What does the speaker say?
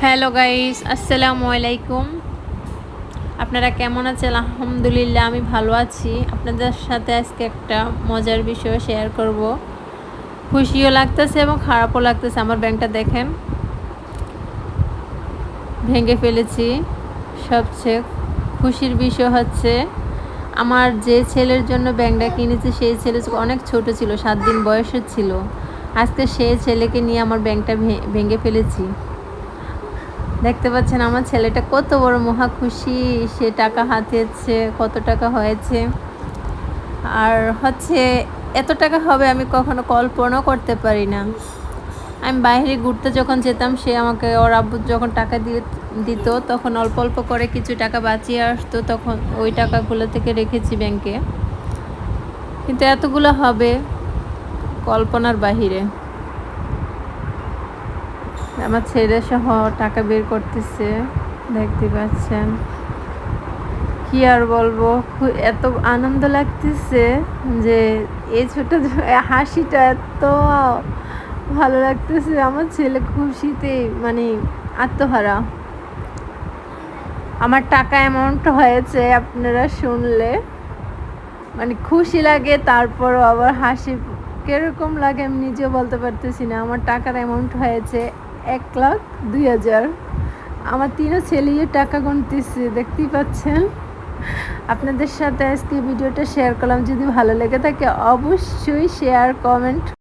Hello guys, আসসালামু আলাইকুম। আপনারা কেমন আছেন? আলহামদুলিল্লাহ আমি ভালো আছি। আপনাদের সাথে আজকে একটা মজার বিষয় শেয়ার করব। খুশিও লাগতেছে এবং খারাপও লাগতেছে। আমার ব্যাংকটা দেখেন, ভেঙে ফেলেছি। সবচেয়ে খুশির বিষয় হচ্ছে আমার যে ছেলের জন্য ব্যাংকটা কিনেছি সেই ছেলে অনেক ছোট ছিল, 7 দিন বয়সের ছিল। আজকে সেই ছেলেকে নিয়ে আমার ব্যাংকটা ভেঙে ফেলেছি। দেখতে পাচ্ছেন আমার ছেলেটা কত বড় মহা খুশি, সে টাকা হাতিয়েছে, কত টাকা হয়েছে। আর হচ্ছে এত টাকা হবে আমি কখনো কল্পনাও করতে পারি না। আমি বাইরে ঘুরতে যখন যেতাম, সে আমাকে ওর আব্বু যখন টাকা দিত তখন অল্প অল্প করে কিছু টাকা বাঁচিয়ে আসতো, তখন ওই টাকাগুলো থেকে রেখেছি ব্যাংকে। কিন্তু এতগুলো হবে কল্পনার বাহিরে। আমার ছেলে সহ টাকা বের করতেছে, দেখতে পাচ্ছেন। কি আর বলবো, এত আনন্দ লাগতেছে যে এই ছোট হাসিটা এত ভালো লাগতেছে। আমার ছেলে খুশিতে মানে আত্মহারা। আমার টাকা অ্যামাউন্ট হয়েছে, আপনারা শুনলে মানে খুশি লাগে, তারপরও আবার হাসি কিরকম লাগে আমি নিজেও বলতে পারতেছি না। আমার টাকার অ্যামাউন্ট হয়েছে 1,02,000। আমার 3 ছেলেই টাকা গুনতেছে, দেখতেই পাচ্ছেন। আপনাদের সাথে আজকে ভিডিওটা শেয়ার করলাম। যদি ভালো লেগে থাকে অবশ্যই শেয়ার, কমেন্ট